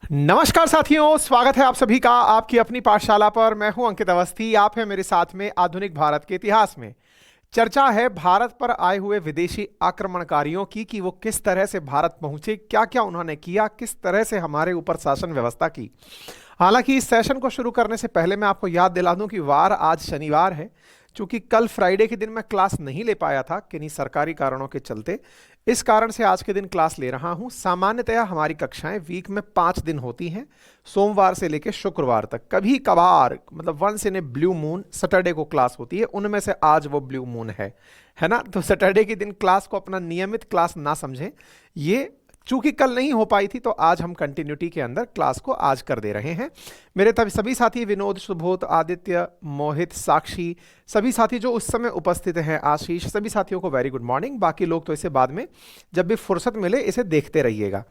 नमस्कार साथियों, स्वागत है आप सभी का आपकी अपनी पाठशाला पर। मैं हूं अंकित अवस्थी। आप हैं मेरे साथ में आधुनिक भारत के इतिहास में। चर्चा है भारत पर आए हुए विदेशी आक्रमणकारियों की कि वो किस तरह से भारत पहुंचे, क्या क्या उन्होंने किया, किस तरह से हमारे ऊपर शासन व्यवस्था की। हालांकि इस सेशन को शुरू करने से पहले मैं आपको याद दिला दूं कि वार आज शनिवार है। चूंकि कल फ्राइडे के दिन मैं क्लास नहीं ले पाया था किन्हीं सरकारी कारणों के चलते, इस कारण से आज के दिन क्लास ले रहा हूं। सामान्यतया हमारी कक्षाएं वीक में 5 दिन होती हैं, सोमवार से लेकर शुक्रवार तक। कभी कभार मतलब once in a blue moon Saturday को क्लास होती है, उनमें से आज वो ब्लू मून है ना। तो सैटरडे के दिन क्लास को अपना नियमित क्लास ना समझें। ये चूंकि कल नहीं हो पाई थी तो आज हम कंटिन्यूटी के अंदर क्लास को आज कर दे रहे हैं। मेरे तब सभी साथी विनोद, सुबोध, आदित्य, मोहित, साक्षी, सभी साथी जो उस समय उपस्थित हैं, आशीष, सभी साथियों को वेरी गुड मॉर्निंग। बाकी लोग तो इसे बाद में जब भी फुर्सत मिले इसे देखते रहिएगा।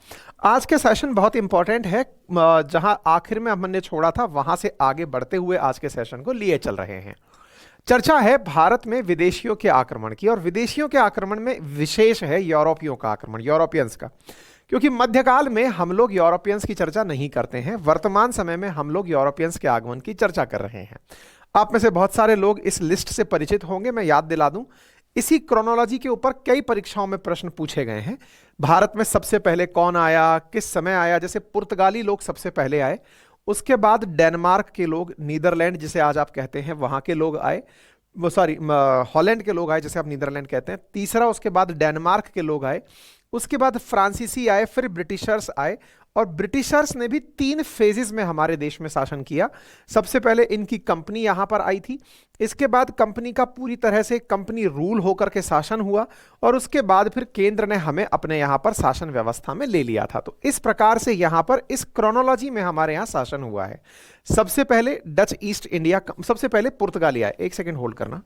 आज के सेशन बहुत इंपॉर्टेंट है। जहां आखिर में हमने छोड़ा था वहां से आगे बढ़ते हुए आज के सेशन को लिए चल रहे हैं। चर्चा है भारत में विदेशियों के आक्रमण की, और विदेशियों के आक्रमण में विशेष है यूरोपियों का आक्रमण, यूरोपियंस का। क्योंकि मध्यकाल में हम लोग यूरोपियंस की चर्चा नहीं करते हैं, वर्तमान समय में हम लोग यूरोपियंस के आगमन की चर्चा कर रहे हैं। आप में से बहुत सारे लोग इस लिस्ट से परिचित होंगे। मैं याद दिला दूं, इसी क्रोनोलॉजी के ऊपर कई परीक्षाओं में प्रश्न पूछे गए हैं। भारत में सबसे पहले कौन आया, किस समय आया। जैसे पुर्तगाली लोग सबसे पहले आए, उसके बाद डेनमार्क के लोग, नीदरलैंड जिसे आज आप कहते हैं, वहां के लोग आए। वो सॉरी, हॉलैंड के लोग आए जिसे आप नीदरलैंड कहते हैं। तीसरा, उसके बाद डेनमार्क के लोग आए। उसके बाद फ्रांसीसी आए, फिर ब्रिटिशर्स आए। और ब्रिटिशर्स ने भी 3 फेजेस में हमारे देश में शासन किया। सबसे पहले इनकी कंपनी यहां पर आई थी। इसके बाद कंपनी का पूरी तरह से कंपनी रूल होकर के शासन हुआ, और उसके बाद फिर केंद्र ने हमें अपने यहां पर शासन व्यवस्था में ले लिया था। तो इस प्रकार से यहां पर इस क्रोनोलॉजी में हमारे यहां शासन हुआ है। सबसे पहले डच ईस्ट इंडिया, सबसे पहले पुर्तगाली आए। एक सेकेंड होल्ड करना।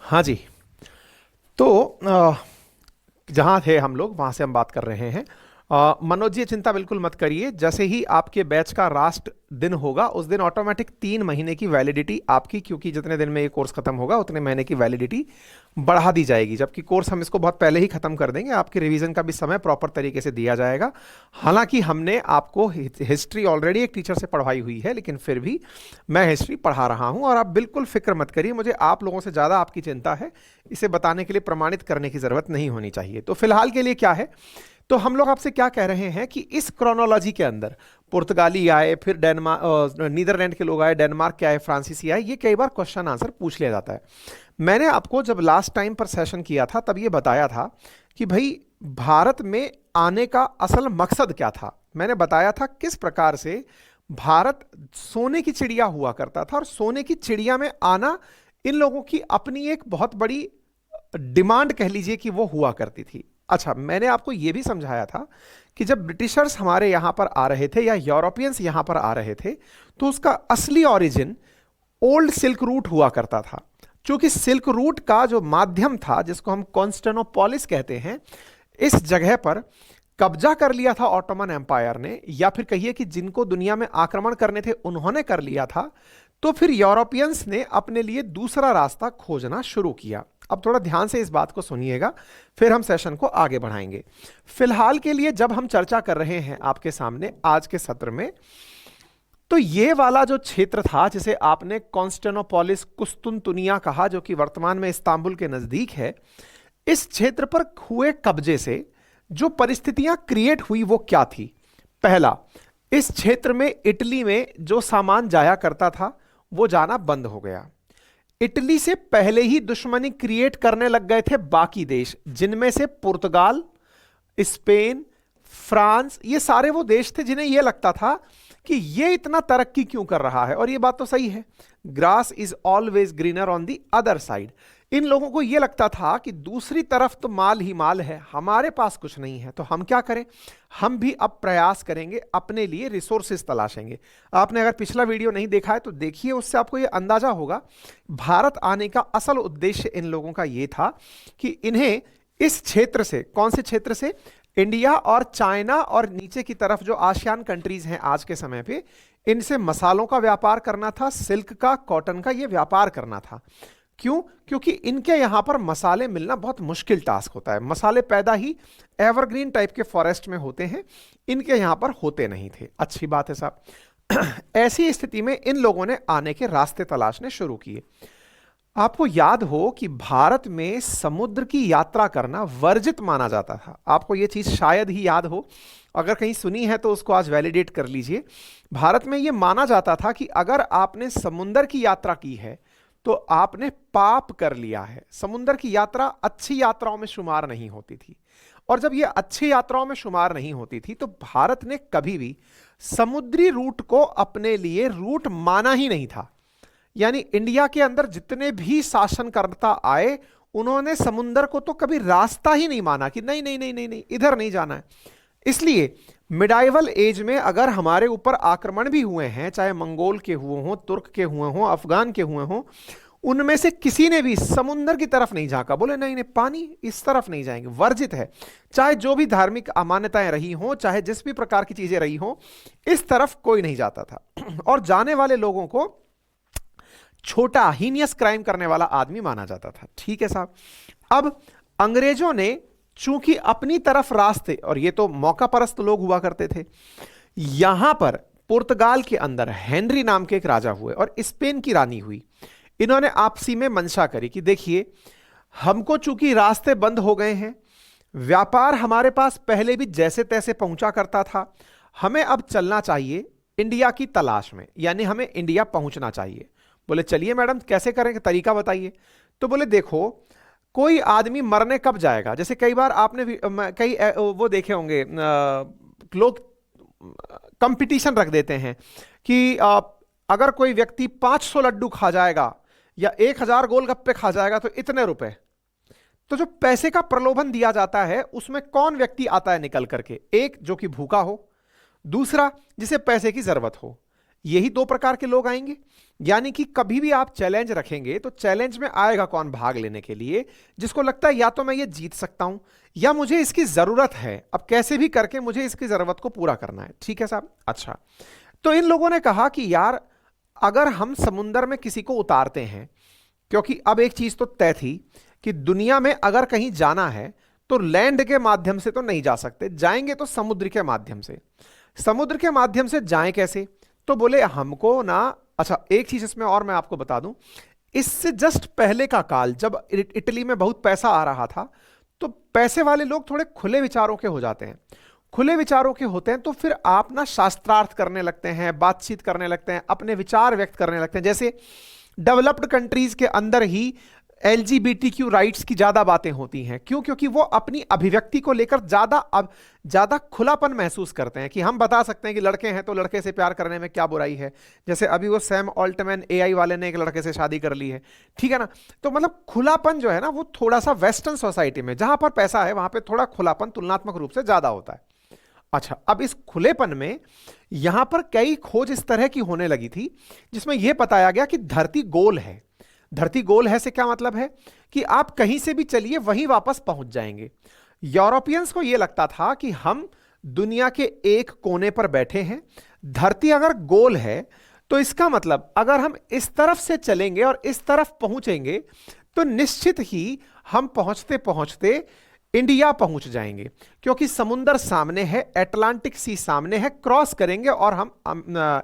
हाँ जी। तो जहाँ थे हम लोग वहाँ से हम बात कर रहे हैं। मनोज जी, चिंता बिल्कुल मत करिए। जैसे ही आपके बैच का लास्ट दिन होगा उस दिन ऑटोमेटिक 3 महीने की वैलिडिटी आपकी, क्योंकि जितने दिन में ये कोर्स खत्म होगा उतने महीने की वैलिडिटी बढ़ा दी जाएगी। जबकि कोर्स हम इसको बहुत पहले ही खत्म कर देंगे, आपके रिवीजन का भी समय प्रॉपर तरीके से दिया जाएगा। हालांकि हमने आपको हिस्ट्री ऑलरेडी एक टीचर से पढ़वाई हुई है, लेकिन फिर भी मैं हिस्ट्री पढ़ा रहा हूं। और आप बिल्कुल फिक्र मत करिए, मुझे आप लोगों से ज़्यादा आपकी चिंता है। इसे बताने के लिए प्रमाणित करने की ज़रूरत नहीं होनी चाहिए। तो फिलहाल के लिए क्या है, तो हम लोग आपसे क्या कह रहे हैं कि इस क्रोनोलॉजी के अंदर पुर्तगाली आए, फिर डेनमार्क, नीदरलैंड के लोग आए, डेनमार्क के आए, फ्रांसीसी आए। ये कई बार क्वेश्चन आंसर पूछ लिया जाता है। मैंने आपको जब लास्ट टाइम पर सेशन किया था तब ये बताया था कि भाई भारत में आने का असल मकसद क्या था। मैंने बताया था किस प्रकार से भारत सोने की चिड़िया हुआ करता था, और सोने की चिड़िया में आना इन लोगों की अपनी एक बहुत बड़ी डिमांड कह लीजिए कि वो हुआ करती थी। अच्छा, मैंने आपको यह भी समझाया था कि जब ब्रिटिशर्स हमारे यहां पर आ रहे थे या यूरोपियंस यहां पर आ रहे थे, तो उसका असली ओरिजिन ओल्ड सिल्क रूट हुआ करता था। क्योंकि सिल्क रूट का जो माध्यम था, जिसको हम कॉन्स्टेनोपोलिस कहते हैं, इस जगह पर कब्जा कर लिया था ऑटोमन एम्पायर ने, या फिर कहिए कि जिनको दुनिया में आक्रमण करने थे उन्होंने कर लिया था। तो फिर यूरोपियंस ने अपने लिए दूसरा रास्ता खोजना शुरू किया। अब थोड़ा ध्यान से इस बात को सुनिएगा, फिर हम सेशन को आगे बढ़ाएंगे। फिलहाल के लिए जब हम चर्चा कर रहे हैं आपके सामने आज के सत्र में, तो ये वाला जो क्षेत्र था जिसे आपने कॉन्स्टेनोपोलिस कुस्तुनतुनिया कहा, जो कि वर्तमान में इस्तांबुल के नजदीक है, इस क्षेत्र पर हुए कब्जे से जो परिस्थितियां क्रिएट हुई वो क्या थी? पहला, इस क्षेत्र में इटली में जो सामान जाया करता था वो जाना बंद हो गया। इटली से पहले ही दुश्मनी क्रिएट करने लग गए थे बाकी देश, जिनमें से पुर्तगाल, स्पेन, फ्रांस, ये सारे वो देश थे जिन्हें यह लगता था कि ये इतना तरक्की क्यों कर रहा है। और ये बात तो सही है, grass is always greener on the other side. इन लोगों को यह लगता था कि दूसरी तरफ तो माल ही माल है, हमारे पास कुछ नहीं है, तो हम क्या करें, हम भी अब प्रयास करेंगे, अपने लिए रिसोर्सेज तलाशेंगे। आपने अगर पिछला वीडियो नहीं देखा है तो देखिए, उससे आपको यह अंदाजा होगा भारत आने का असल उद्देश्य इन लोगों का यह था कि इन्हें इस क्षेत्र से, कौन से क्षेत्र से, इंडिया और चाइना और नीचे की तरफ जो आसियान कंट्रीज हैं आज के समय पे, इनसे मसालों का व्यापार करना था, सिल्क का, कॉटन का, यह व्यापार करना था। क्यों? क्योंकि इनके यहां पर मसाले मिलना बहुत मुश्किल टास्क होता है। मसाले पैदा ही एवरग्रीन टाइप के फॉरेस्ट में होते हैं, इनके यहां पर होते नहीं थे। अच्छी बात है साहब। ऐसी स्थिति में इन लोगों ने आने के रास्ते तलाशने शुरू किए। आपको याद हो कि भारत में समुद्र की यात्रा करना वर्जित माना जाता था। आपको यह चीज शायद ही याद हो, अगर कहीं सुनी है तो उसको आज वैलिडेट कर लीजिए। भारत में यह माना जाता था कि अगर आपने समुद्र की यात्रा की है तो आपने पाप कर लिया है। समुद्र की यात्रा अच्छी यात्राओं में शुमार नहीं होती थी, और जब यह अच्छी यात्राओं में शुमार नहीं होती थी तो भारत ने कभी भी समुद्री रूट को अपने लिए रूट माना ही नहीं था। यानी इंडिया के अंदर जितने भी शासनकर्ता आए, उन्होंने समुद्र को तो कभी रास्ता ही नहीं माना कि नहीं नहीं नहीं नहीं नहीं, इधर नहीं जाना है। इसलिए मिडाइवल एज में अगर हमारे ऊपर आक्रमण भी हुए हैं, चाहे मंगोल के हुए हों, तुर्क के हुए हों, अफगान के हुए हों, उनमें से किसी ने भी समुद्र की तरफ नहीं झांका, बोले नहीं नहीं पानी इस तरफ नहीं जाएंगे, वर्जित है। चाहे जो भी धार्मिक अमान्यताएं रही हों, चाहे जिस भी प्रकार की चीजें रही हों, इस तरफ कोई नहीं जाता था। और जाने वाले लोगों को छोटा हीनियस क्राइम करने वाला आदमी माना जाता था। ठीक है साहब। अब अंग्रेजों ने चूंकि अपनी तरफ रास्ते, और ये तो मौका परस्त लोग हुआ करते थे, यहां पर पुर्तगाल के अंदर हेनरी नाम के एक राजा हुए और स्पेन की रानी हुई। इन्होंने आपसी में मंशा करी कि देखिए, हमको चूंकि रास्ते बंद हो गए हैं, व्यापार हमारे पास पहले भी जैसे तैसे पहुंचा करता था, हमें अब चलना चाहिए इंडिया की तलाश में, यानी हमें इंडिया पहुंचना चाहिए। बोले चलिए मैडम, कैसे करेंगे, तरीका बताइए। तो बोले देखो, कोई आदमी मरने कब जाएगा, जैसे कई बार आपने कई वो देखे होंगे, लोग कंपटीशन रख देते हैं कि अगर कोई व्यक्ति 500 लड्डू खा जाएगा या 1000 गोलगप्पे खा जाएगा तो इतने रुपए। तो जो पैसे का प्रलोभन दिया जाता है उसमें कौन व्यक्ति आता है निकल करके? एक जो कि भूखा हो, दूसरा जिसे पैसे की जरूरत हो। यही दो प्रकार के लोग आएंगे। यानी कि कभी भी आप चैलेंज रखेंगे तो चैलेंज में आएगा कौन भाग लेने के लिए? जिसको लगता है या तो मैं ये जीत सकता हूं या मुझे इसकी जरूरत है, अब कैसे भी करके मुझे इसकी जरूरत को पूरा करना है। ठीक है साहब। अच्छा, तो इन लोगों ने कहा कि यार अगर हम समुंदर में किसी को उतारते हैं, क्योंकि अब एक चीज तो तय थी कि दुनिया में अगर कहीं जाना है तो लैंड के माध्यम से तो नहीं जा सकते, जाएंगे तो समुद्र के माध्यम से। समुद्र के माध्यम से जाएं कैसे? तो बोले हमको ना, अच्छा एक चीज इसमें और मैं आपको बता दूं, इससे जस्ट पहले का काल जब इटली में बहुत पैसा आ रहा था, तो पैसे वाले लोग थोड़े खुले विचारों के हो जाते हैं। खुले विचारों के होते हैं तो फिर आप ना शास्त्रार्थ करने लगते हैं, बातचीत करने लगते हैं, अपने विचार व्यक्त करने लगते हैं। जैसे डेवलप्ड कंट्रीज के अंदर ही LGBTQ राइट्स की ज्यादा बातें होती हैं। क्यों? क्योंकि वो अपनी अभिव्यक्ति को लेकर ज्यादा खुलापन महसूस करते हैं कि हम बता सकते हैं कि लड़के हैं तो लड़के से प्यार करने में क्या बुराई है। जैसे अभी वो सैम ऑल्टमैन AI वाले ने एक लड़के से शादी कर ली है, ठीक है ना। तो मतलब खुलापन जो है ना, वो थोड़ा सा वेस्टर्न सोसाइटी में जहां पर पैसा है वहां पर थोड़ा खुलापन तुलनात्मक रूप से ज्यादा होता है। अच्छा, अब इस खुलेपन में यहां पर कई खोज इस तरह की होने लगी थी जिसमें यह बताया गया कि धरती गोल है। धरती गोल है से क्या मतलब है कि आप कहीं से भी चलिए वहीं वापस पहुंच जाएंगे। यूरोपियंस को यह लगता था कि हम दुनिया के एक कोने पर बैठे हैं, धरती अगर गोल है तो इसका मतलब अगर हम इस तरफ से चलेंगे और इस तरफ पहुंचेंगे तो निश्चित ही हम पहुंचते पहुंचते इंडिया पहुंच जाएंगे, क्योंकि समुंदर सामने है, अटलांटिक सी सामने है, क्रॉस करेंगे और हम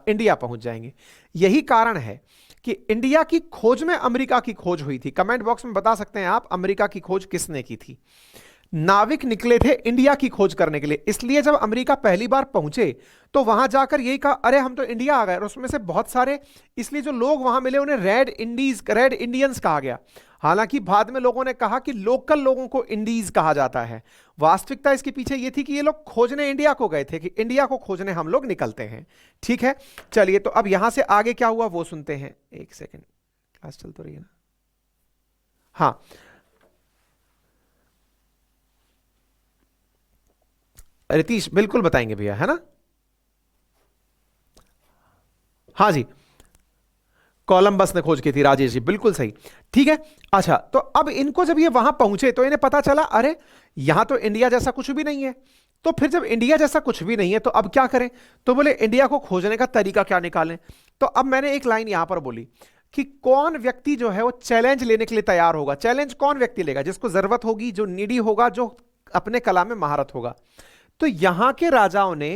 इंडिया पहुंच जाएंगे। यही कारण है कि इंडिया की खोज में अमेरिका की खोज हुई थी। कमेंट बॉक्स में बता सकते हैं आप, अमेरिका की खोज किसने की थी? नाविक निकले थे इंडिया की खोज करने के लिए। इसलिए जब अमेरिका पहली बार पहुंचे तो वहां जाकर यही कहा, अरे हम तो इंडिया आ गए। और उसमें से बहुत सारे, इसलिए जो लोग वहां मिले उन्हें रेड इंडियंस कहा गया। हालांकि बाद में लोगों ने कहा कि लोकल लोगों को इंडीज कहा जाता है। वास्तविकता इसके पीछे यह थी कि ये लोग खोजने इंडिया को गए थे, कि इंडिया को खोजने हम लोग निकलते हैं। ठीक है, चलिए तो अब यहां से आगे क्या हुआ वो सुनते हैं। एक सेकेंड, क्लास चल तो रही है ना? हाँ, रितीश बिल्कुल बताएंगे भैया, है ना? हाँ जी, कोलंबस ने खोज की थी, राजेश जी बिल्कुल सही। ठीक है, अच्छा तो अब इनको जब ये वहां पहुंचे तो इन्हें पता चला, अरे यहां तो इंडिया जैसा कुछ भी नहीं है। तो फिर जब इंडिया जैसा कुछ भी नहीं है तो अब क्या करें? तो बोले इंडिया को खोजने का तरीका क्या निकालें? तो अब मैंने एक लाइन यहां पर बोली कि कौन व्यक्ति जो है वो चैलेंज लेने के लिए तैयार होगा। चैलेंज कौन व्यक्ति लेगा? जिसको जरूरत होगी, जो नीडी होगा, जो अपने कला में महारत होगा। तो यहां के राजाओं ने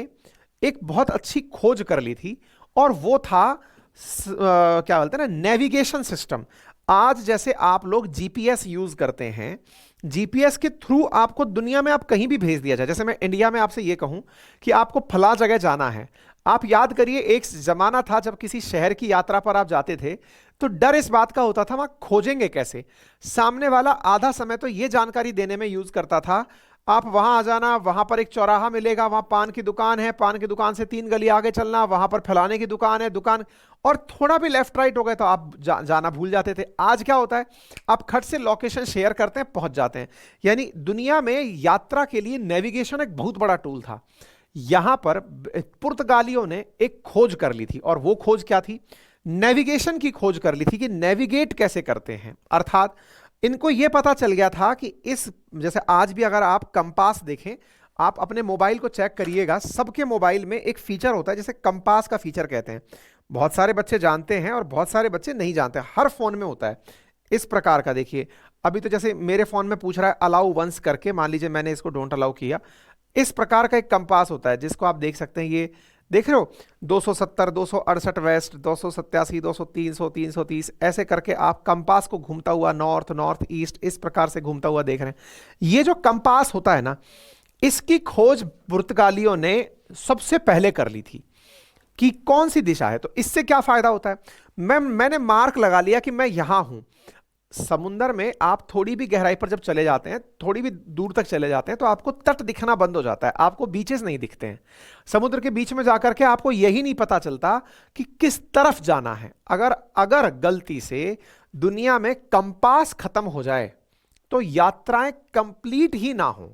एक बहुत अच्छी खोज कर ली थी, और वो था क्या बोलते हैं ना, नेविगेशन सिस्टम। आज जैसे आप लोग जीपीएस यूज करते हैं, जीपीएस के थ्रू आपको दुनिया में आप कहीं भी भेज दिया जाए। जैसे मैं इंडिया में आपसे ये कहूं कि आपको फला जगह जाना है, आप याद करिए एक जमाना था जब किसी शहर की यात्रा पर आप जाते थे तो डर इस बात का होता था वहां खोजेंगे कैसे। सामने वाला आधा समय तो ये जानकारी देने में यूज करता था, आप वहां आ जाना, वहां पर एक चौराहा मिलेगा, वहां पान की दुकान है, पान की दुकान से 3 गली आगे चलना, वहां पर फलाने की दुकान है, दुकान, और थोड़ा भी लेफ्ट राइट हो गए तो आप जाना भूल जाते थे। आज क्या होता है, आप खट से लोकेशन शेयर करते हैं, पहुंच जाते हैं। यानी दुनिया में यात्रा के लिए नेविगेशन एक बहुत बड़ा टूल था। यहां पर पुर्तगालियों ने एक खोज कर ली थी, और वो खोज क्या थी? नेविगेशन की खोज कर ली थी कि नेविगेट कैसे करते हैं। अर्थात इनको यह पता चल गया था कि इस, जैसे आज भी अगर आप कंपास देखें, आप अपने मोबाइल को चेक करिएगा, सबके मोबाइल में एक फीचर होता है जिसे कंपास का फीचर कहते हैं। बहुत सारे बच्चे जानते हैं और बहुत सारे बच्चे नहीं जानते, हर फोन में होता है इस प्रकार का। देखिए अभी तो जैसे मेरे फोन में पूछ रहा है अलाउ वंस करके, मान लीजिए मैंने इसको डोंट अलाउ किया। इस प्रकार का एक कंपास होता है जिसको आप देख सकते हैं, ये देख रहे हो 270, 268 वेस्ट, 287, 200, 300, 330, ऐसे करके आप कंपास को घूमता हुआ नॉर्थ, नॉर्थ ईस्ट, इस प्रकार से घूमता हुआ देख रहे हैं। ये जो कंपास होता है ना, इसकी खोज पुर्तगालियों ने सबसे पहले कर ली थी कि कौन सी दिशा है। तो इससे क्या फायदा होता है, मैंने मार्क लगा लिया कि मैं यहां हूं। समुंदर में आप थोड़ी भी गहराई पर जब चले जाते हैं, थोड़ी भी दूर तक चले जाते हैं, तो आपको तट दिखना बंद हो जाता है, आपको बीचेस नहीं दिखते हैं। समुद्र के बीच में जाकर के आपको यही नहीं पता चलता कि किस तरफ जाना है। अगर गलती से दुनिया में कंपास खत्म हो जाए तो यात्राएं कंप्लीट ही ना हो।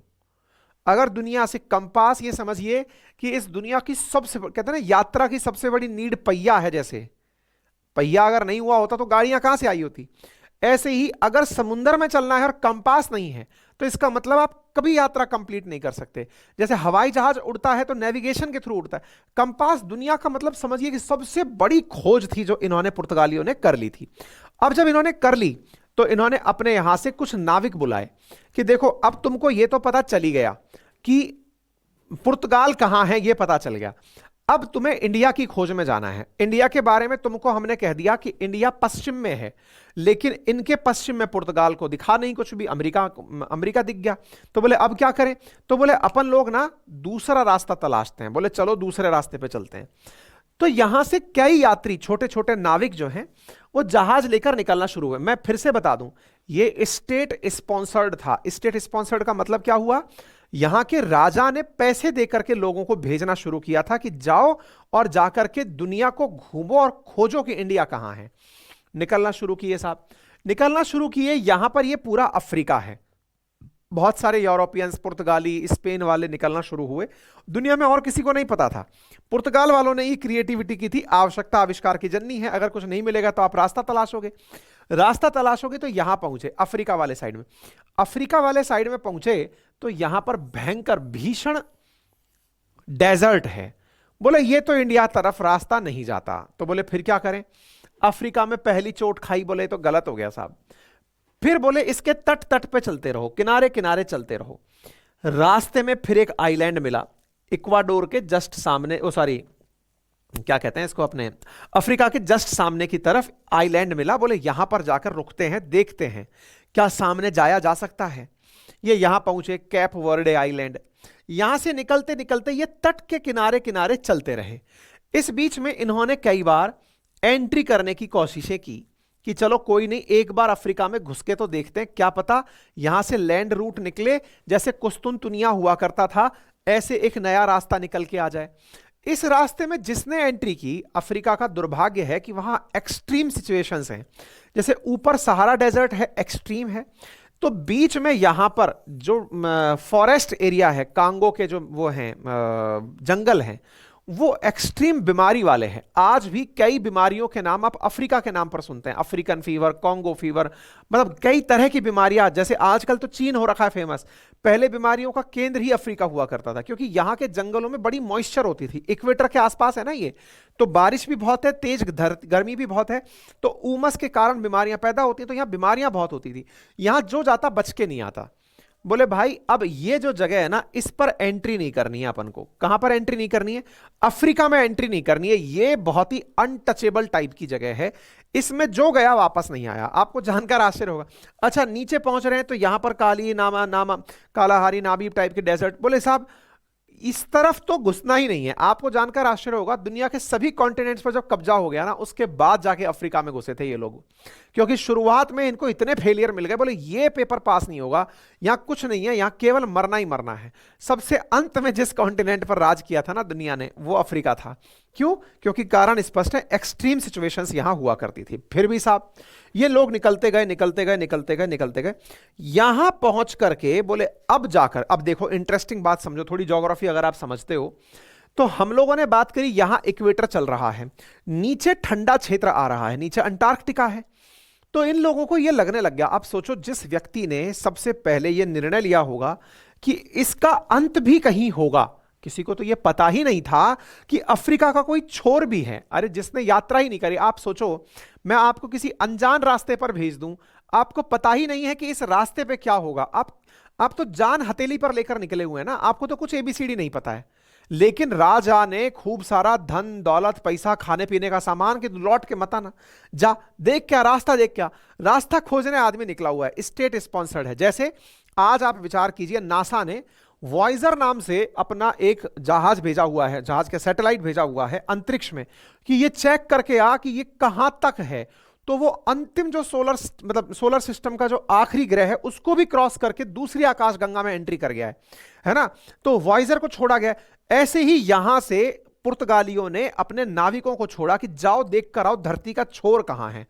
अगर दुनिया से कंपास, ये समझिए कि इस दुनिया की सबसे, कहते हैं ना, यात्रा की सबसे बड़ी नीड पहिया है। जैसे पहिया अगर नहीं हुआ होता तो गाड़ियां कहां से आई होती। ऐसे ही अगर समुद्र में चलना है और कंपास नहीं है तो इसका मतलब आप कभी यात्रा कंप्लीट नहीं कर सकते। जैसे हवाई जहाज उड़ता है तो नेविगेशन के थ्रू उड़ता है, कंपास दुनिया का मतलब समझिए कि सबसे बड़ी खोज थी जो इन्होंने पुर्तगालियों ने कर ली थी। अब जब इन्होंने कर ली तो इन्होंने अपने यहां से कुछ नाविक बुलाए कि देखो अब तुमको यह तो पता चली गया कि पुर्तगाल कहां है, यह पता चल गया, अब तुम्हें इंडिया की खोज में जाना है। इंडिया के बारे में तुमको हमने कह दिया कि इंडिया पश्चिम में है, लेकिन इनके पश्चिम में पुर्तगाल को दिखा नहीं कुछ भी, अमेरिका दिख गया। तो बोले अब क्या करें? तो बोले अपन लोग ना दूसरा रास्ता तलाशते हैं। बोले चलो दूसरे रास्ते पे चलते हैं। तो यहां से कई यात्री, छोटे छोटे नाविक जो हैं, वो जहाज लेकर निकलना शुरू हुए। मैं फिर से बता दूं, ये स्टेट स्पॉन्सर्ड था। स्टेट स्पॉन्सर्ड का मतलब क्या हुआ, यहां के राजा ने पैसे देकर के लोगों को भेजना शुरू किया था कि जाओ और जाकर के दुनिया को घूमो और खोजो कि इंडिया कहां है। निकलना शुरू किए साहब, निकलना शुरू किए। यहां पर यह पूरा अफ्रीका है। बहुत सारे यूरोपियंस, पुर्तगाली, स्पेन वाले निकलना शुरू हुए। दुनिया में और किसी को नहीं पता था, पुर्तगाल वालों ने ही क्रिएटिविटी की थी। आवश्यकता आविष्कार की जननी है, अगर कुछ नहीं मिलेगा तो आप रास्ता तलाशोगे। रास्ता तलाशोगे तो यहां पहुंचे अफ्रीका वाले साइड में। अफ्रीका वाले साइड में पहुंचे तो यहां पर भयंकर भीषण डेजर्ट है, बोले ये तो इंडिया तरफ रास्ता नहीं जाता। तो बोले फिर क्या करें? अफ्रीका में पहली चोट खाई, बोले तो गलत हो गया साहब। फिर बोले इसके तट तट पे चलते रहो, किनारे किनारे चलते रहो। रास्ते में फिर एक आइलैंड मिला, इक्वाडोर के जस्ट सामने, ओ सॉरी क्या कहते हैं इसको, अपने अफ्रीका के जस्ट सामने की तरफ आइलैंड मिला। बोले यहां पर जाकर रुकते हैं, देखते हैं क्या सामने जाया जा सकता है। ये यहां पहुंचे, कैप वर्डे आइलैंड। यहां से निकलते निकलते ये तट के किनारे किनारे चलते रहे। इस बीच में इन्होंने कई बार एंट्री करने की कोशिशें की कि चलो कोई नहीं, एक बार अफ्रीका में घुस के तो देखते हैं, क्या पता यहां से लैंड रूट निकले, जैसे कुस्तुनतुनिया हुआ करता था ऐसे एक नया रास्ता निकल के आ जाए। इस रास्ते में जिसने एंट्री की, अफ्रीका का दुर्भाग्य है कि वहां एक्सट्रीम सिचुएशंस हैं। जैसे ऊपर सहारा डेजर्ट है, एक्सट्रीम है, तो बीच में यहां पर जो फॉरेस्ट एरिया है, कांगो के जो वो हैं जंगल हैं, वो एक्सट्रीम बीमारी वाले हैं। आज भी कई बीमारियों के नाम आप अफ्रीका के नाम पर सुनते हैं, अफ्रीकन फीवर, कॉन्गो फीवर, मतलब कई तरह की बीमारियां। जैसे आजकल तो चीन हो रखा है फेमस, पहले बीमारियों का केंद्र ही अफ्रीका हुआ करता था, क्योंकि यहां के जंगलों में बड़ी मॉइस्चर होती थी। इक्वेटर के आसपास है ना ये, तो बारिश भी बहुत है, तेज गर्मी भी बहुत है, तो उमस के कारण बीमारियां पैदा होती हैं। तो यहां बीमारियां बहुत होती थी, यहां जो जाता बच के नहीं आता। बोले भाई अब ये जो जगह है ना, इस पर एंट्री नहीं करनी है अपन को। कहां पर एंट्री नहीं करनी है? अफ्रीका में एंट्री नहीं करनी है। ये बहुत ही अनटचेबल टाइप की जगह है, इसमें जो गया वापस नहीं आया। आपको जानकर आश्चर्य होगा। अच्छा, नीचे पहुंच रहे हैं तो यहां पर काली नामा नामा कालाहारी नाबीब टाइप के डेजर्ट। बोले साहब इस तरफ तो घुसना ही नहीं है। आपको जानकर आश्चर्य होगा, दुनिया के सभी कॉन्टिनेंट्स पर जब कब्जा हो गया ना, उसके बाद जाके अफ्रीका में घुसे थे ये लोग, क्योंकि शुरुआत में इनको इतने फेलियर मिल गए। बोले ये पेपर पास नहीं होगा, यहां कुछ नहीं है, यहां केवल मरना ही मरना है। सबसे अंत में जिस कॉन्टिनेंट पर राज किया था ना दुनिया ने, वो अफ्रीका था। क्यों? क्योंकि कारण स्पष्ट है, एक्सट्रीम सिचुएशंस यहां हुआ करती थी। फिर भी साहब ये लोग निकलते गए निकलते गए निकलते गए निकलते गए, यहां पहुंच करके बोले अब जाकर, अब देखो इंटरेस्टिंग बात समझो, थोड़ी ज्योग्राफी अगर आप समझते हो तो। हम लोगों ने बात करी यहां इक्वेटर चल रहा है, नीचे ठंडा क्षेत्र आ रहा है, नीचे अंटार्कटिका है। तो इन लोगों को यह लगने लग गया, आप सोचो जिस व्यक्ति ने सबसे पहले यह निर्णय लिया होगा कि इसका अंत भी कहीं होगा, किसी को तो यह पता ही नहीं था कि अफ्रीका का कोई छोर भी है। अरे जिसने यात्रा ही नहीं करी, आप सोचो मैं आपको किसी अनजान रास्ते पर भेज दूं, आपको पता ही नहीं है कि इस रास्ते पे क्या होगा, आप तो जान हथेली पर लेकर निकले हुए हैं ना, आपको तो कुछ एबीसीडी नहीं पता है। लेकिन राजा ने खूब सारा धन दौलत पैसा खाने पीने का सामान कि लौट के मत आना, जा देख क्या रास्ता, देख क्या रास्ता खोजने आदमी निकला हुआ है, स्टेट स्पॉन्सर्ड है। जैसे आज आप विचार कीजिए, नासा ने वॉयजर नाम से अपना एक जहाज भेजा हुआ है, जहाज के सैटेलाइट भेजा हुआ है अंतरिक्ष में कि ये चेक करके आ कि ये कहां तक है। तो वो अंतिम जो सोलर सिस्टम का जो आखिरी ग्रह है उसको भी क्रॉस करके दूसरी आकाशगंगा में एंट्री कर गया है ना। तो वॉयजर को छोड़ा गया। ऐसे ही यहां से पुर्तगालियों ने अपने नाविकों को छोड़ा कि जाओ देख कर आओ धरती का छोर कहां है।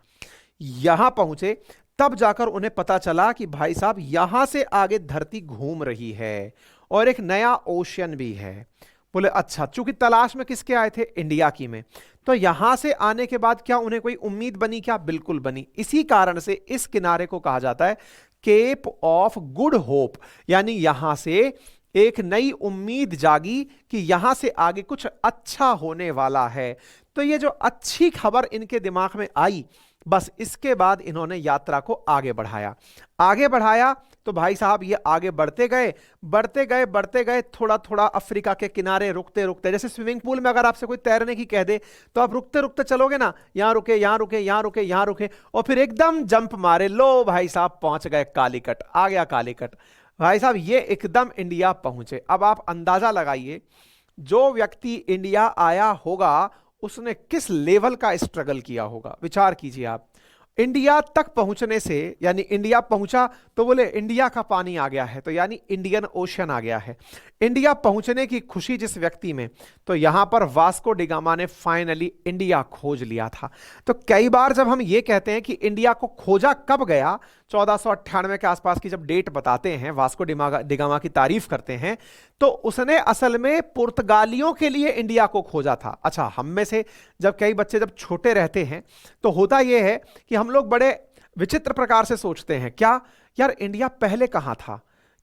यहां पहुंचे तब जाकर उन्हें पता चला कि भाई साहब यहां से आगे धरती घूम रही है और एक नया ओशियन भी है। बोले अच्छा, चूंकि तलाश में किसके आए थे? इंडिया की में। तो यहां से आने के बाद क्या उन्हें कोई उम्मीद बनी? क्या बिल्कुल बनी। इसी कारण से इस किनारे को कहा जाता है केप ऑफ गुड होप, यानी यहां से एक नई उम्मीद जागी कि यहां से आगे कुछ अच्छा होने वाला है। तो ये जो अच्छी खबर इनके दिमाग में आई, बस इसके बाद इन्होंने यात्रा को आगे बढ़ाया। तो भाई साहब ये आगे बढ़ते गए बढ़ते गए बढ़ते गए, थोड़ा थोड़ा अफ्रीका के किनारे रुकते रुकते, जैसे स्विमिंग पूल में अगर आपसे कोई तैरने की कह दे तो आप रुकते रुकते चलोगे ना, यहां रुके यहां रुके यहां रुके यहां रुके और फिर एकदम जंप मारे, लो भाई साहब पहुंच गए कालीकट। आ गया कालीकट भाई साहब, ये एकदम इंडिया पहुंचे। अब आप अंदाजा लगाइए जो व्यक्ति इंडिया आया होगा उसने किस लेवल का स्ट्रगल किया होगा। विचार कीजिए आप, इंडिया तक पहुंचने से, यानी इंडिया पहुंचा तो बोले इंडिया का पानी आ गया है, तो यानी इंडियन ओशन आ गया है। इंडिया पहुंचने की खुशी जिस व्यक्ति में, तो यहां पर वास्को डिगामा ने फाइनली इंडिया खोज लिया था। तो कई बार जब हम ये कहते हैं कि इंडिया को खोजा कब गया, 1498 के आसपास की जब डेट बताते हैं, वास्को डिगामा की तारीफ करते हैं, तो उसने असल में पुर्तगालियों के लिए इंडिया को खोजा था। अच्छा, हम में से जब कई बच्चे जब छोटे रहते हैं तो होता यह है कि हम लोग बड़े विचित्र प्रकार से सोचते हैं, क्या यार इंडिया पहले कहां था,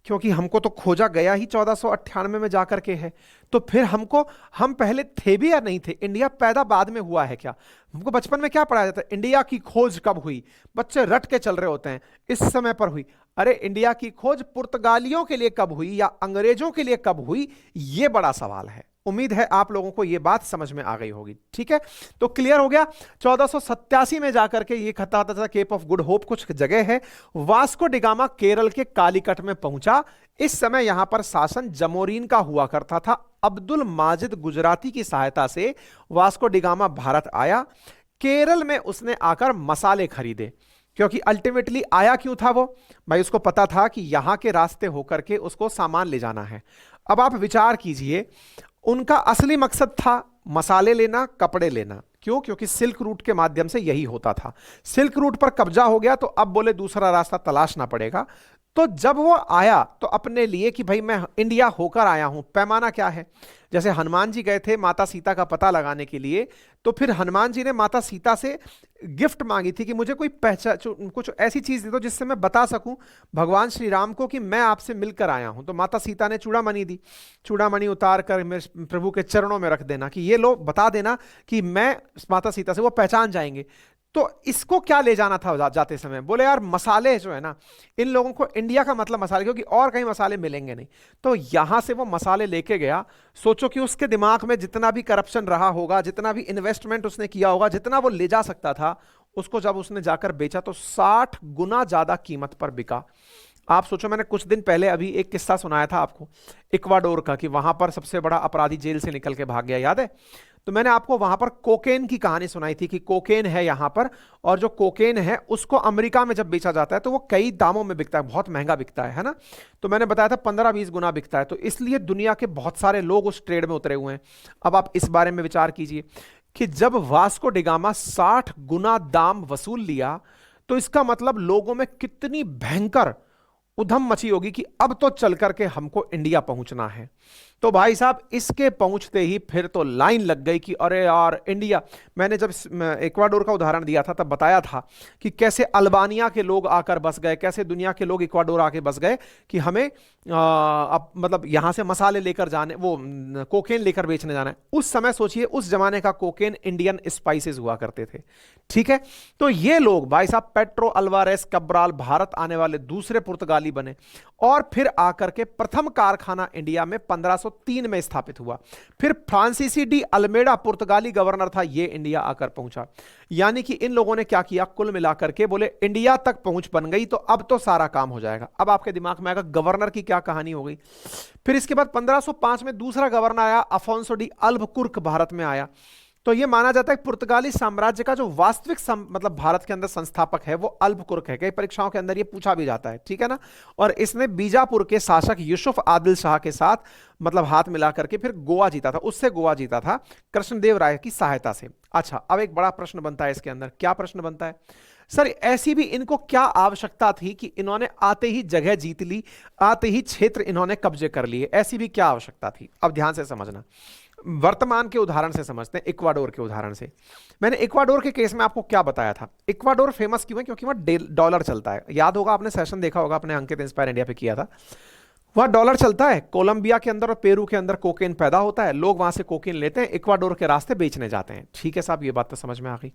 क्योंकि हमको तो खोजा गया ही 1498 में जाकर के है। तो फिर हम पहले थे भी या नहीं थे? इंडिया पैदा बाद में हुआ है क्या? हमको बचपन में क्या पढ़ाया जाता है? इंडिया की खोज कब हुई? बच्चे रट के चल रहे होते हैं, इस समय पर हुई। अरे इंडिया की खोज पुर्तगालियों के लिए कब हुई या अंग्रेजों के लिए कब हुई, यह बड़ा सवाल है। उम्मीद है आप लोगों को यह बात समझ में आ गई होगी। ठीक है, तो क्लियर हो गया। 1487 में जाकर के ये खत्ता आता था, केप ऑफ गुड होप कुछ जगह है। वास्को डिगामा केरल के कालीकट में पहुंचा। इस समय यहां पर शासन जमोरीन का हुआ करता था। अब्दुल माजिद गुजराती की सहायता से वास्को डिगामा भारत आया। केरल में उसने आकर मसाले खरीदे, क्योंकि अल्टीमेटली आया क्यों था वो भाई? उसको पता था कि यहां के रास्ते होकर के उसको सामान ले जाना है। अब आप विचार कीजिए, उनका असली मकसद था मसाले लेना, कपड़े लेना। क्यों? क्योंकि सिल्क रूट के माध्यम से यही होता था। सिल्क रूट पर कब्जा हो गया तो अब बोले दूसरा रास्ता तलाशना पड़ेगा। तो जब वो आया तो अपने लिए कि भाई मैं इंडिया होकर आया हूं, पैमाना क्या है? जैसे हनुमान जी गए थे माता सीता का पता लगाने के लिए, तो फिर हनुमान जी ने माता सीता से गिफ्ट मांगी थी कि मुझे कोई पहचान, कुछ ऐसी चीज दे दो जिससे मैं बता सकूं भगवान श्री राम को कि मैं आपसे मिलकर आया हूं। तो माता सीता ने चूड़ामणि दी। चूड़ामणि उतार कर मेरे प्रभु के चरणों में रख देना कि ये लो, बता देना कि मैं माता सीता से, वो पहचान जाएंगे। तो इसको क्या ले जाना था जाते समय? बोले यार मसाले जो है ना, इन लोगों को इंडिया का मतलब मसाले, क्योंकि और कहीं मसाले मिलेंगे नहीं। तो यहां से वो मसाले लेके गया। सोचो कि उसके दिमाग में जितना भी करप्शन रहा होगा, जितना भी इन्वेस्टमेंट उसने किया होगा, जितना वो ले जा सकता था, उसको जब उसने जाकर बेचा तो 60 गुना ज्यादा कीमत पर बिका। आप सोचो, मैंने कुछ दिन पहले अभी एक किस्सा सुनाया था आपको इक्वाडोर का, कि वहां पर सबसे बड़ा अपराधी जेल से निकल के भाग गया, याद है? तो मैंने आपको वहां पर कोकेन की कहानी सुनाई थी कि कोकेन है यहां पर, और जो कोकेन है उसको अमेरिका में जब बेचा जाता है तो वो कई दामों में बिकता है, बहुत महंगा बिकता है ना? तो मैंने बताया था 15-20 गुना बिकता है। तो इसलिए दुनिया के बहुत सारे लोग उस ट्रेड में उतरे हुए हैं। अब आप इस बारे में विचार कीजिए कि जब वास्को डिगामा 60 गुना दाम वसूल लिया, तो इसका मतलब लोगों में कितनी भयंकर उधम मची होगी कि अब तो चल करके हमको इंडिया पहुंचना है। तो भाई साहब, इसके पहुंचते ही फिर तो लाइन लग गई कि अरे यार इंडिया। मैंने जब इक्वाडोर का उदाहरण दिया था तब बताया था कि कैसे अल्बानिया के लोग आकर बस गए, कैसे दुनिया के लोग इक्वाडोर आके बस गए कि हमें अब मतलब यहां से मसाले लेकर जाने, वो कोकेन लेकर बेचने जाना है। उस समय सोचिए, उस जमाने का कोकेन इंडियन स्पाइसेस हुआ करते थे। ठीक है, तो ये लोग भाई साहब पेट्रो अल्वारेस कब्राल भारत आने वाले दूसरे पुर्तगाली बने, और फिर आकर के प्रथम कारखाना इंडिया में 1503 में स्थापित हुआ। फिर फ्रांसीसी डी अल्मेडा पुर्तगाली गवर्नर था, ये इंडिया आकर पहुंचा। यानी कि इन लोगों ने क्या किया, कुल मिलाकर के बोले इंडिया तक पहुंच बन गई तो अब तो सारा काम हो जाएगा। अब आपके दिमाग में आएगा गवर्नर की क्या कहानी हो गई। फिर इसके बाद 1505 में दूसरा गवर्नर आया, अफोंसो डी अल्बकुर्क भारत में आया। तो यह माना जाता है कि पुर्तगाली साम्राज्य का जो वास्तविक मतलब भारत के अंदर संस्थापक है वो अल्बकुर्क है। कई परीक्षाओं के अंदर ये पूछा भी जाता है, ठीक है ना? और इसने बीजापुर के शासक यूसुफ आदिल शाह के साथ मतलब हाथ मिला करके फिर गोवा जीता था, उससे गोवा जीता था कृष्णदेव राय की सहायता से। अच्छा, अब एक बड़ा प्रश्न बनता है इसके अंदर। क्या प्रश्न बनता है? सर ऐसी भी इनको क्या आवश्यकता थी कि इन्होंने आते ही जगह जीत ली, आते ही क्षेत्र इन्होंने कब्जे कर लिए? ऐसी भी क्या आवश्यकता थी? अब ध्यान से समझना, वर्तमान के उदाहरण से समझते हैं, इक्वाडोर के उदाहरण से। मैंने इक्वाडोर के केस में आपको क्या बताया था? इक्वाडोर फेमस क्यों है? क्योंकि वहां डॉलर चलता है। याद होगा, आपने सेशन देखा होगा, अपने अंकित इंस्पायर इंडिया पे किया था। वहां डॉलर चलता है। कोलंबिया के अंदर और पेरू के अंदर कोकेन पैदा होता है, लोग वहां से कोकेन लेते हैं, इक्वाडोर के रास्ते बेचने जाते हैं। ठीक है साहब, ये बात तो समझ में आ गई।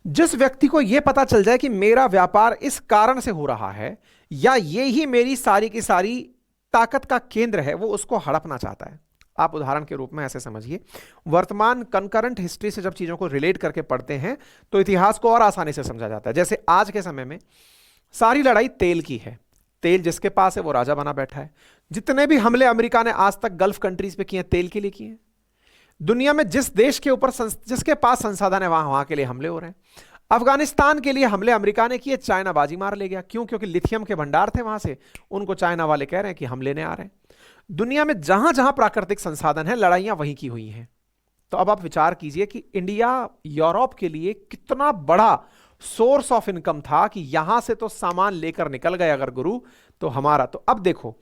जिस व्यक्ति को यह पता चल जाए कि मेरा व्यापार इस कारण से हो रहा है या ये ही मेरी सारी की सारी ताकत का केंद्र है, वो उसको हड़पना चाहता है। आप उदाहरण के रूप में ऐसे समझिए, वर्तमान कंकरेंट हिस्ट्री से जब चीजों को रिलेट करके पढ़ते हैं तो इतिहास को और आसानी से समझा जाता है। जैसे आज के समय में सारी लड़ाई तेल की है, तेल जिसके पास है वो राजा बना बैठा है। जितने भी हमले अमेरिका ने आज तक गल्फ कंट्रीज पे किए, तेल के लिए किए। दुनिया में जिस देश के ऊपर जिसके पास संसाधन है वहां के लिए हमले हो रहे हैं। अफगानिस्तान के लिए हमले अमेरिका ने किए, चाइना बाजी मार ले गया। क्यों? क्योंकि लिथियम के भंडार थे वहां से, उनको चाइना वाले कह रहे हैं कि हम लेने आ रहे हैं। दुनिया में जहां जहां प्राकृतिक संसाधन है, लड़ाइयां वहीं की हुई हैं। तो अब आप विचार कीजिए कि इंडिया यूरोप के लिए कितना बड़ा सोर्स ऑफ इनकम था कि यहां से तो सामान लेकर निकल गए अगर गुरु, तो हमारा। तो अब देखो,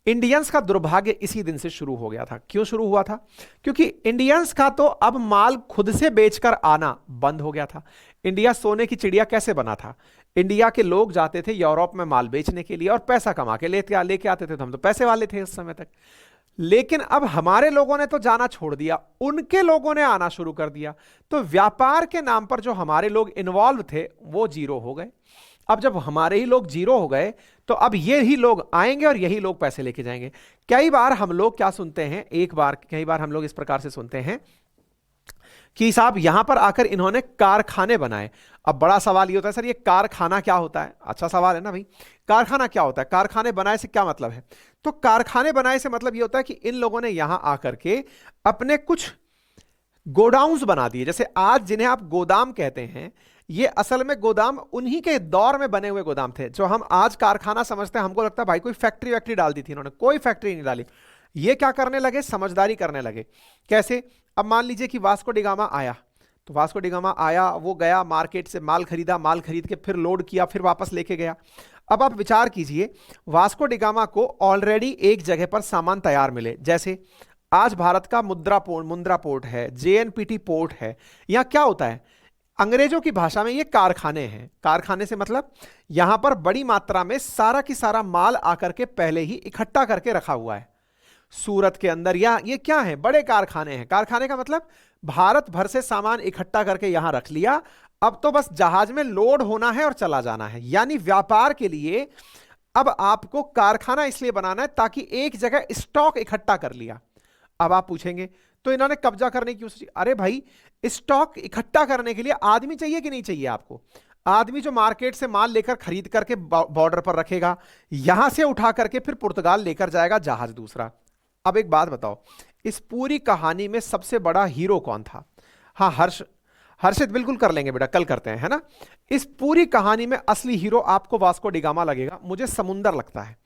इंडियंस का दुर्भाग्य इसी दिन से शुरू हो गया था। क्यों शुरू हुआ था? क्योंकि इंडियंस का तो अब माल खुद से बेचकर आना बंद हो गया था। इंडिया सोने की चिड़िया कैसे बना था? इंडिया के लोग जाते थे यूरोप में माल बेचने के लिए और पैसा कमा के लेके आते थे, तो हम तो पैसे वाले थे उस समय तक। लेकिन अब हमारे लोगों ने तो जाना छोड़ दिया, उनके लोगों ने आना शुरू कर दिया, तो व्यापार के नाम पर जो हमारे लोग इन्वॉल्व थे वो जीरो हो गए। अब जब हमारे ही लोग जीरो हो गए तो अब ये ही लोग आएंगे और यही लोग पैसे लेके जाएंगे। कई बार हम लोग क्या सुनते हैं, कई बार हम लोग इस प्रकार से सुनते हैं कि साहब यहां पर आकर इन्होंने कारखाने बनाए। अब बड़ा सवाल ये होता है, सर ये कारखाना क्या होता है? अच्छा सवाल है ना भाई, कारखाना क्या होता है? कारखाने बनाए से क्या मतलब है? तो कारखाने बनाए से मतलब ये होता है कि इन लोगों ने यहां आकर के अपने कुछ गोडाउन्स बना दिए। जैसे आज जिन्हें आप गोदाम कहते हैं, ये असल में गोदाम उन्हीं के दौर में बने हुए गोदाम थे। जो हम आज कारखाना समझते हैं, हमको लगता है भाई कोई फैक्ट्री वैक्ट्री डाल दी थी इन्होंने। कोई फैक्ट्री नहीं डाली। ये क्या करने लगे? समझदारी करने लगे। कैसे? अब मान लीजिए कि वास्को डिगामा आया, तो वास्को डिगामा आया, वो गया मार्केट से माल खरीदा, माल खरीद के फिर लोड किया, फिर वापस लेके गया। अब आप विचार कीजिए, वास्को डिगामा को ऑलरेडी एक जगह पर सामान तैयार मिले। जैसे आज भारत का मुंद्रा पोर्ट है, जेएनपीटी पोर्ट है। यहां क्या होता है? अंग्रेजों की भाषा में ये कारखाने हैं। कारखाने से मतलब यहां पर बड़ी मात्रा में सारा की सारा माल आकर के पहले ही इकट्ठा करके रखा हुआ है सूरत के अंदर। या ये क्या है? बड़े कारखाने हैं। कारखाने का मतलब भारत भर से सामान इकट्ठा करके यहां रख लिया, अब तो बस जहाज में लोड होना है और चला जाना है। यानी व्यापार के लिए अब आपको कारखाना इसलिए बनाना है ताकि एक जगह स्टॉक इकट्ठा कर लिया। अब आप पूछेंगे तो इन्होंने कब्जा करने की क्यों सोची? अरे भाई, स्टॉक इकट्ठा करने के लिए आदमी चाहिए कि नहीं चाहिए आपको? आदमी जो मार्केट से माल लेकर खरीद करके बॉर्डर पर रखेगा, यहां से उठा करके फिर पुर्तगाल लेकर जाएगा जहाज दूसरा। अब एक बात बताओ, इस पूरी कहानी में सबसे बड़ा हीरो कौन था? हाँ, हर्षित बिल्कुल कर लेंगे बेटा, कल करते हैं, है ना। इस पूरी कहानी में असली हीरो आपको वास्को डिगामा लगेगा। मुझे समुंदर लगता है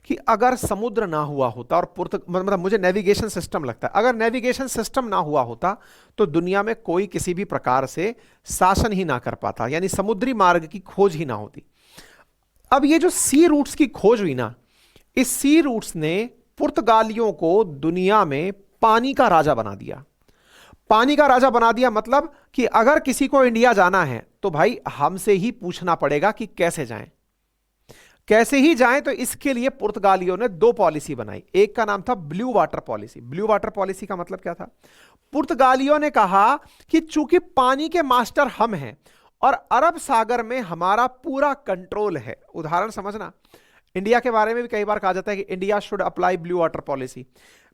कि अगर समुद्र ना हुआ होता और मतलब मुझे नेविगेशन सिस्टम लगता है, अगर नेविगेशन सिस्टम ना हुआ होता तो दुनिया में कोई किसी भी प्रकार से शासन ही ना कर पाता, यानी समुद्री मार्ग की खोज ही ना होती। अब ये जो सी रूट्स की खोज हुई ना, इस सी रूट्स ने पुर्तगालियों को दुनिया में पानी का राजा बना दिया। पानी का राजा बना दिया मतलब कि अगर किसी को इंडिया जाना है तो भाई हमसे ही पूछना पड़ेगा कि कैसे जाएं। कैसे ही जाएं, तो इसके लिए पुर्तगालियों ने दो पॉलिसी बनाई। एक का नाम था blue water policy. Blue water policy का मतलब क्या था? पुर्तगालियों ने कहा कि चूंकि पानी के मास्टर हम हैं और अरब सागर में हमारा पूरा कंट्रोल है। उदाहरण समझना, इंडिया के बारे में भी कई बार कहा जाता है कि India should apply blue water policy.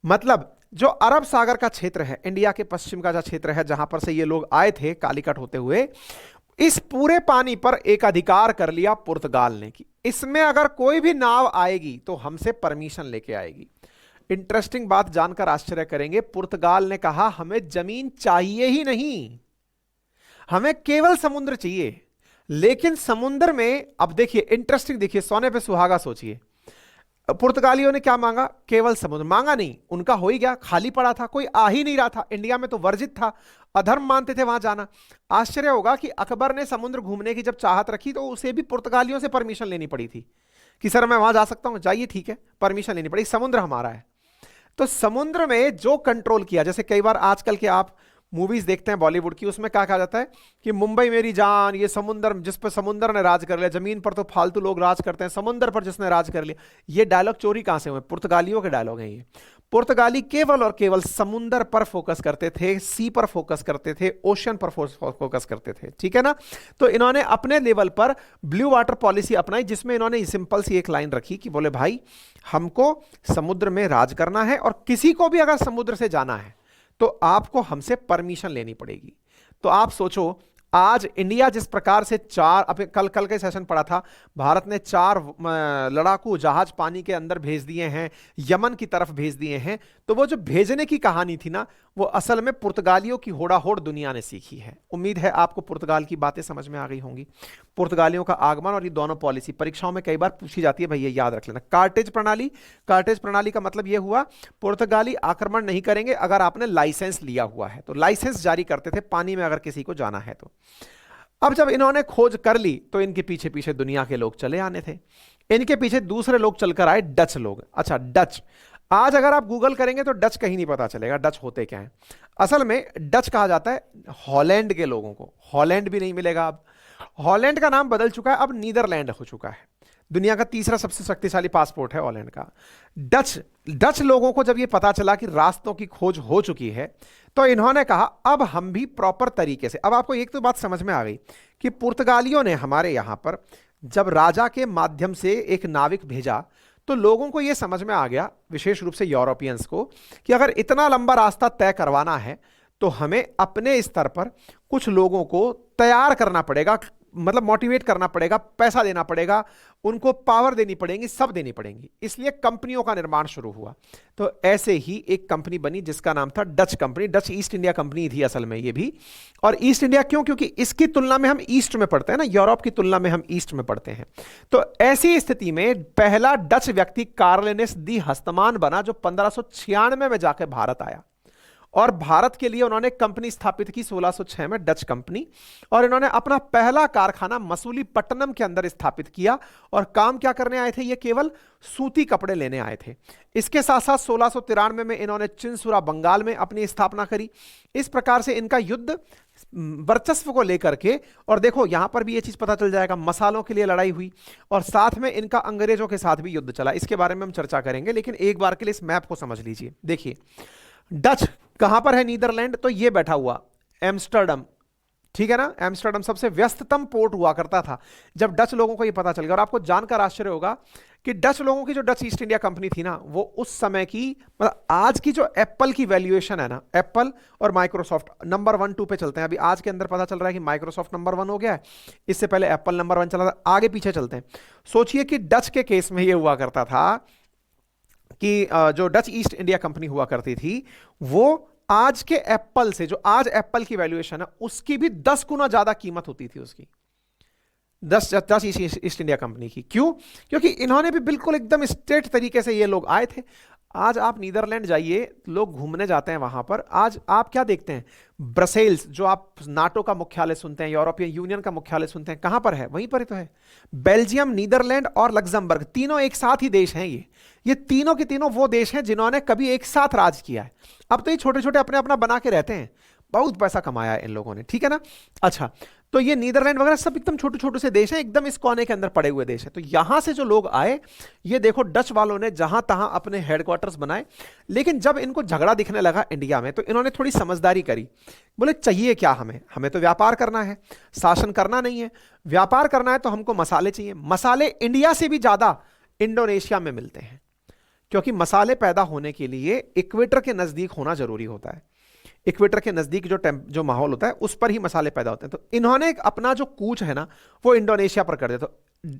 मतलब जो अरब सागर का क्षेत्र है, इंडिया के पश्चिम का जो क्षेत्र है जहां पर से ये लोग आए थे कालीकट होते हुए, इस पूरे पानी पर एक अधिकार कर लिया पुर्तगाल ने कि इसमें अगर कोई भी नाव आएगी तो हमसे परमिशन लेके आएगी। इंटरेस्टिंग बात जानकर आश्चर्य करेंगे, पुर्तगाल ने कहा हमें जमीन चाहिए ही नहीं, हमें केवल समुद्र चाहिए। लेकिन समुद्र में, अब देखिए इंटरेस्टिंग, देखिए सोने पे सुहागा सोचिए, पुर्तगालियों ने क्या मांगा? केवल समुद्र। मांगा नहीं, उनका हो ही गया, खाली पड़ा था, कोई आ ही नहीं रहा था। इंडिया में तो वर्जित था, अधर्म मानते थे वहां जाना। आश्चर्य होगा कि अकबर ने समुद्र घूमने की जब चाहत रखी तो उसे भी पुर्तगालियों से परमिशन लेनी पड़ी थी कि सर मैं वहां जा सकता हूं, जाइए, ठीक है, परमिशन लेनी पड़ी, समुद्र हमारा है। तो समुद्र में जो कंट्रोल किया, जैसे कई बार आजकल के आप मूवीज देखते हैं बॉलीवुड की, उसमें क्या कहा जाता है कि मुंबई मेरी जान, ये समुंदर जिस पर समुंदर ने राज कर लिया, जमीन पर तो फालतू लोग राज करते हैं, समुंदर पर जिसने राज कर लिया। ये डायलॉग चोरी कहां से हुए? पुर्तगालियों के डायलॉग हैं ये। पुर्तगाली केवल और केवल समुंदर पर फोकस करते थे, सी पर फोकस करते थे, ओशन पर फोकस करते थे, ठीक है ना। तो इन्होंने अपने लेवल पर ब्लू वाटर पॉलिसी अपनाई, जिसमें इन्होंने सिंपल सी एक लाइन रखी कि बोले भाई हमको समुद्र में राज करना है और किसी को भी अगर समुद्र से जाना है तो आपको हमसे परमिशन लेनी पड़ेगी। तो आप सोचो, आज इंडिया जिस प्रकार से कल के सेशन पढ़ा था, भारत ने 4 लड़ाकू जहाज पानी के अंदर भेज दिए हैं, यमन की तरफ भेज दिए हैं। तो वो जो भेजने की कहानी थी ना, वो असल में पुर्तगालियों की होड़ाहोड़ दुनिया ने सीखी है। उम्मीद है आपको पुर्तगाल की बातें समझ में आ गई होंगी। पुर्तगालियों का आगमन और ये दोनों पॉलिसी परीक्षाओं में कई बार पूछी जाती है, भाई ये याद रख लेना। कार्टेज प्रणाली का मतलब ये हुआ पुर्तगाली आक्रमण नहीं करेंगे अगर आपने लाइसेंस लिया हुआ है। तो लाइसेंस जारी करते थे पानी में अगर किसी को जाना है तो। अब जब इन्होंने खोज कर ली तो इनके पीछे पीछे दुनिया के लोग चले आने थे। इनके पीछे दूसरे लोग चलकर आए, डच लोग। अच्छा, डच, आज अगर आप गूगल करेंगे तो डच कहीं नहीं पता चलेगा डच होते क्या है। असल में डच कहा जाता है हॉलैंड के लोगों को, हॉलैंड भी नहीं मिलेगा अब। हॉलैंड का नाम बदल चुका है, अब नीदरलैंड हो चुका है। दुनिया का तीसरा सबसे शक्तिशाली पासपोर्ट है हॉलैंड का। डच लोगों को जब ये पता चला कि रास्तों की खोज हो चुकी है तो इन्होंने कहा अब हम भी प्रॉपर तरीके से। अब आपको एक तो बात समझ में आ गई कि पुर्तगालियों ने हमारे यहां पर जब राजा के माध्यम से एक नाविक भेजा तो लोगों को यह समझ में आ गया, विशेष रूप से यूरोपियंस को, कि अगर इतना लंबा रास्ता तय करवाना है तो हमें अपने स्तर पर कुछ लोगों को तैयार करना पड़ेगा, मतलब मोटिवेट करना पड़ेगा, पैसा देना पड़ेगा, उनको पावर देनी पड़ेगी, सब देनी पड़ेंगी। इसलिए कंपनियों का निर्माण शुरू हुआ। तो ऐसे ही एक कंपनी बनी जिसका नाम था Dutch company. Dutch east India company थी असल में ये भी। और ईस्ट इंडिया क्यों? क्योंकि इसकी तुलना में हम ईस्ट में पढ़ते हैं ना, यूरोप की तुलना में हम ईस्ट में पढ़ते हैं। तो ऐसी स्थिति में पहला डच व्यक्ति कार्लेनिस दी हस्तमान बना, जो 1596 में जाकर भारत आया और भारत के लिए उन्होंने कंपनी स्थापित की 1606 में, डच कंपनी। और इन्होंने अपना पहला कारखाना मसूलीपट्टनम के अंदर स्थापित किया। और काम क्या करने आए थे? ये केवल सूती कपड़े लेने आए थे। इसके साथ साथ 1693 में इन्होंने चिंसुरा बंगाल में अपनी स्थापना करी। इस प्रकार से इनका युद्ध वर्चस्व को लेकर के, और देखो यहां पर भी ये चीज पता चल जाएगा, मसालों के लिए लड़ाई हुई और साथ में इनका अंग्रेजों के साथ भी युद्ध चला। इसके बारे में हम चर्चा करेंगे, लेकिन एक बार के लिए इस मैप को समझ लीजिए। देखिए डच कहां पर है? नीदरलैंड। तो ये बैठा हुआ एम्स्टर्डम, ठीक है ना। एम्स्टर्डम सबसे व्यस्ततम पोर्ट हुआ करता था जब डच लोगों को ये पता चल गया। और आपको जानकर आश्चर्य होगा कि डच लोगों की जो डच ईस्ट इंडिया कंपनी थी ना, वो उस समय की, मतलब आज की जो एप्पल की वैल्यूएशन है ना, एप्पल और माइक्रोसॉफ्ट नंबर 1 2 पे चलते हैं। अभी आज के अंदर पता चल रहा है कि माइक्रोसॉफ्ट नंबर 1 हो गया है, इससे पहले एप्पल नंबर 1 चला था। आगे पीछे चलते हैं। सोचिए कि डच के केस में ये हुआ करता था कि जो डच ईस्ट इंडिया कंपनी हुआ करती थी वो आज के एप्पल से, जो आज एप्पल की वैल्यूएशन है उसकी भी 10 गुना ज्यादा कीमत होती थी उसकी, 10 ईस्ट इंडिया कंपनी की। क्यों? क्योंकि इन्होंने भी बिल्कुल एकदम स्ट्रेट तरीके से ये लोग आए थे। आज आप नीदरलैंड जाइए, लोग घूमने जाते हैं वहां पर, आज आप क्या देखते हैं? ब्रसेल्स, जो आप नाटो का मुख्यालय सुनते हैं, यूरोपियन यूनियन का मुख्यालय सुनते हैं, कहां पर है? वहीं पर ही तो है। बेल्जियम, नीदरलैंड और लग्जमबर्ग, तीनों एक साथ ही देश हैं। ये तीनों के तीनों वो देश हैं जिन्होंने कभी एक साथ राज किया है। अब तो ये छोटे छोटे अपने अपना बना के रहते हैं, बहुत पैसा कमाया है इन लोगों ने, ठीक है ना। अच्छा, तो ये नीदरलैंड वगैरह सब एकदम छोटे छोटे से देश हैं, एकदम इस कोने के अंदर पड़े हुए देश हैं। तो यहां से जो लोग आए, ये देखो डच वालों ने जहां तहां अपने हेडक्वार्टर्स बनाए। लेकिन जब इनको झगड़ा दिखने लगा इंडिया में, तो इन्होंने थोड़ी समझदारी करी। बोले चाहिए क्या हमें तो व्यापार करना है, शासन करना नहीं है। व्यापार करना है तो हमको मसाले चाहिए। मसाले इंडिया से भी ज्यादा इंडोनेशिया में मिलते हैं, क्योंकि मसाले पैदा होने के लिए इक्वेटर के नजदीक होना जरूरी होता है। इक्वेटर के नजदीक जो माहौल होता है उस पर ही मसाले पैदा होते हैं। तो इन्होंने अपना जो कूच है ना, वो इंडोनेशिया पर कर दिया। तो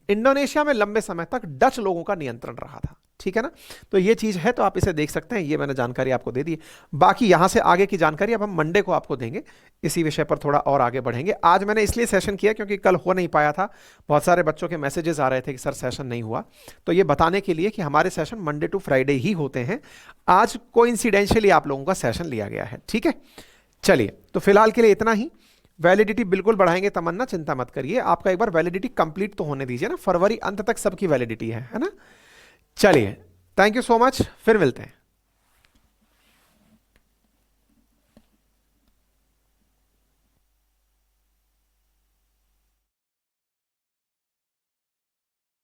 इंडोनेशिया में लंबे समय तक डच लोगों का नियंत्रण रहा था, ठीक है ना। तो ये चीज है, तो आप इसे देख सकते हैं। ये मैंने जानकारी आपको दे दी। बाकी यहां से आगे की जानकारी अब हम मंडे को आपको देंगे, इसी विषय पर थोड़ा और आगे बढ़ेंगे। आज मैंने इसलिए सेशन किया क्योंकि कल हो नहीं पाया था, बहुत सारे बच्चों के मैसेजेस आ रहे थे कि सर सेशन नहीं हुआ। तो ये बताने के लिए कि हमारे सेशन मंडे टू फ्राइडे ही होते हैं। आज कोइंसिडेंशियली आप लोगों का सेशन लिया गया है, ठीक है। चलिए, तो फिलहाल के लिए इतना ही। वैलिडिटी बिल्कुल बढ़ाएंगे तमन्ना, चिंता मत करिए। आपका एक बार वैलिडिटी कंप्लीट तो होने दीजिए ना, फरवरी अंत तक सबकी वैलिडिटी है ना। चलिए, थैंक यू सो मच, फिर मिलते हैं।